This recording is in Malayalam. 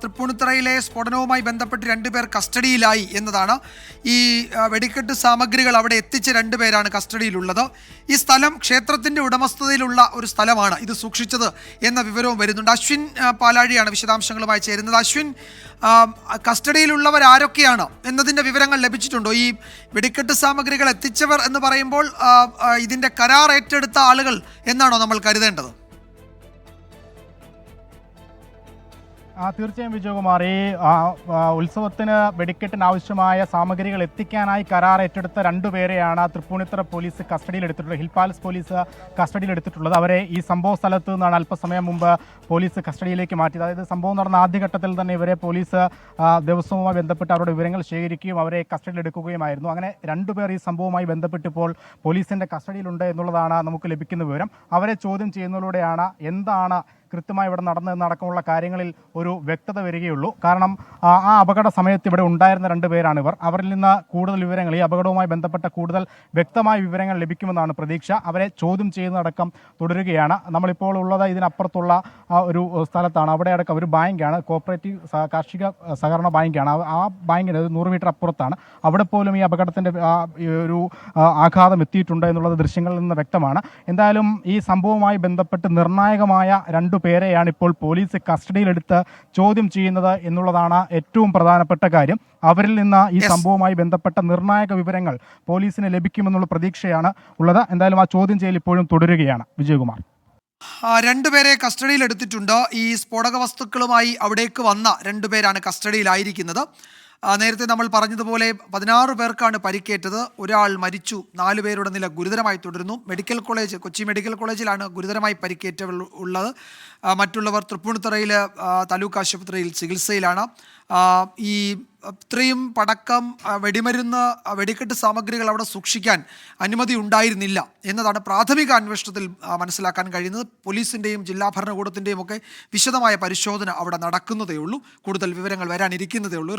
തൃപ്പൂണിത്തുറയിലെ സ്ഫോടനവുമായി ബന്ധപ്പെട്ട് രണ്ടുപേർ കസ്റ്റഡിയിലായി എന്നതാണ്. ഈ വെടിക്കെട്ട് സാമഗ്രികൾ അവിടെ എത്തിച്ച രണ്ടുപേരാണ് കസ്റ്റഡിയിലുള്ളത്. ഈ സ്ഥലം ക്ഷേത്രത്തിന്റെ ഉടമസ്ഥതയിലുള്ള ഒരു സ്ഥലമാണ് ഇത് സൂക്ഷിച്ചത് എന്ന വിവരവും വരുന്നുണ്ട്. അശ്വിൻ പാലാഴിയാണ് വിശദാംശങ്ങളുമായി ചേരുന്നത്. അശ്വിൻ, കസ്റ്റഡിയിലുള്ളവർ ആരൊക്കെയാണ് എന്നതിന്റെ വിവരങ്ങൾ ലഭിച്ചിട്ടുണ്ടോ? ഈ വെടിക്കെട്ട് സാമഗ്രികൾ എത്തിച്ചവർ എന്ന് പറയുമ്പോൾ ഇതിന്റെ കരാർ ഏറ്റെടുത്ത ആളുകൾ എന്നാണോ നമ്മൾ കരുതേണ്ടത്? തീർച്ചയായും വിജയകുമാർ, ഈ ഉത്സവത്തിന് വെടിക്കെട്ടിന് ആവശ്യമായ സാമഗ്രികൾ എത്തിക്കാനായി കരാർ ഏറ്റെടുത്ത രണ്ടുപേരെയാണ് തൃപ്പൂണിത്തുറ പോലീസ് കസ്റ്റഡിയിലെടുത്തിട്ടുള്ളത്. ഹിൽ പാലസ് പോലീസ് കസ്റ്റഡിയിലെടുത്തിട്ടുള്ളത്. അവരെ ഈ സംഭവ സ്ഥലത്ത് നിന്നാണ് അല്പസമയം മുമ്പ് പോലീസ് കസ്റ്റഡിയിലേക്ക് മാറ്റിയത്. അതായത് സംഭവം നടന്ന ആദ്യഘട്ടത്തിൽ തന്നെ ഇവരെ പോലീസ് ദിവസവുമായി ബന്ധപ്പെട്ട് അവരുടെ വിവരങ്ങൾ ശേഖരിക്കുകയും അവരെ കസ്റ്റഡിയിലെടുക്കുകയുമായിരുന്നു. അങ്ങനെ രണ്ടുപേർ ഈ സംഭവവുമായി ബന്ധപ്പെട്ടിപ്പോൾ പോലീസിന്റെ കസ്റ്റഡിയിലുണ്ട് എന്നുള്ളതാണ് നമുക്ക് ലഭിക്കുന്ന വിവരം. അവരെ ചോദ്യം ചെയ്യുന്നതിലൂടെയാണ് എന്താണ് കൃത്യമായി ഇവിടെ നടന്നതെന്നടക്കമുള്ള കാര്യങ്ങളിൽ ഒരു വ്യക്തത വരികയുള്ളൂ. കാരണം ആ അപകട സമയത്ത് ഇവിടെ ഉണ്ടായിരുന്ന രണ്ടുപേരാണ് ഇവർ. അവരിൽ നിന്ന് കൂടുതൽ വിവരങ്ങൾ, ഈ അപകടവുമായി ബന്ധപ്പെട്ട കൂടുതൽ വ്യക്തമായ വിവരങ്ങൾ ലഭിക്കുമെന്നാണ് പ്രതീക്ഷ. അവരെ ചോദ്യം ചെയ്യുന്നതടക്കം തുടരുകയാണ്. നമ്മളിപ്പോൾ ഉള്ളത് ഇതിനപ്പുറത്തുള്ള ഒരു സ്ഥലത്താണ്. അവിടെ അടക്കം ഒരു ബാങ്കാണ്, കോപ്പറേറ്റീവ് കാർഷിക സഹകരണ ബാങ്കാണ്. ആ ബാങ്കിന് 100 മീറ്റർ അപ്പുറത്താണ്. അവിടെ പോലും ഈ അപകടത്തിൻ്റെ ഒരു ആഘാതം എത്തിയിട്ടുണ്ട് എന്നുള്ളത് ദൃശ്യങ്ങളിൽ നിന്ന് വ്യക്തമാണ്. എന്തായാലും ഈ സംഭവവുമായി ബന്ധപ്പെട്ട് നിർണായകമായ പേരെയാണ് ഇപ്പോൾ പോലീസ് കസ്റ്റഡിയിലെടുത്ത് ചോദ്യം ചെയ്യുന്നത് എന്നുള്ളതാണ് ഏറ്റവും പ്രധാനപ്പെട്ട കാര്യം. അവരിൽ നിന്ന് ഈ സംഭവവുമായി ബന്ധപ്പെട്ട നിർണായക വിവരങ്ങൾ പോലീസിന് ലഭിക്കുമെന്നുള്ള പ്രതീക്ഷയാണ് ഉള്ളത്. എന്തായാലും ആ ചോദ്യം ചെയ്യൽ ഇപ്പോഴും തുടരുകയാണ്. വിജയകുമാർ, രണ്ടുപേരെ കസ്റ്റഡിയിലെടുത്തിട്ടുണ്ട്. ഈ സ്ഫോടക വസ്തുക്കളുമായി അവിടേക്ക് വന്ന രണ്ടുപേരാണ് കസ്റ്റഡിയിലായിരിക്കുന്നത്. നേരത്തെ നമ്മൾ പറഞ്ഞതുപോലെ 16 പേർക്കാണ് പരിക്കേറ്റത്. ഒരാൾ മരിച്ചു. 4 പേരുടെ നില ഗുരുതരമായി തുടരുന്നു. കൊച്ചി മെഡിക്കൽ കോളേജിലാണ് ഗുരുതരമായി പരിക്കേറ്റവർ ഉള്ളത്. മറ്റുള്ളവർ തൃപ്പൂണിത്തുറയിൽ താലൂക്ക് ആശുപത്രിയിൽ ചികിത്സയിലാണ്. ഈ ഇത്രയും പടക്കം, വെടിമരുന്ന്, വെടിക്കെട്ട് സാമഗ്രികൾ അവിടെ സൂക്ഷിക്കാൻ അനുമതി ഉണ്ടായിരുന്നില്ല എന്നതാണ് പ്രാഥമിക അന്വേഷണത്തിൽ മനസ്സിലാക്കാൻ കഴിയുന്നത്. പോലീസിൻ്റെയും ജില്ലാ ഭരണകൂടത്തിൻ്റെയും ഒക്കെ വിശദമായ പരിശോധന അവിടെ നടക്കുന്നതേ ഉള്ളൂ. കൂടുതൽ വിവരങ്ങൾ വരാനിരിക്കുന്നതേ ഉള്ളൂ.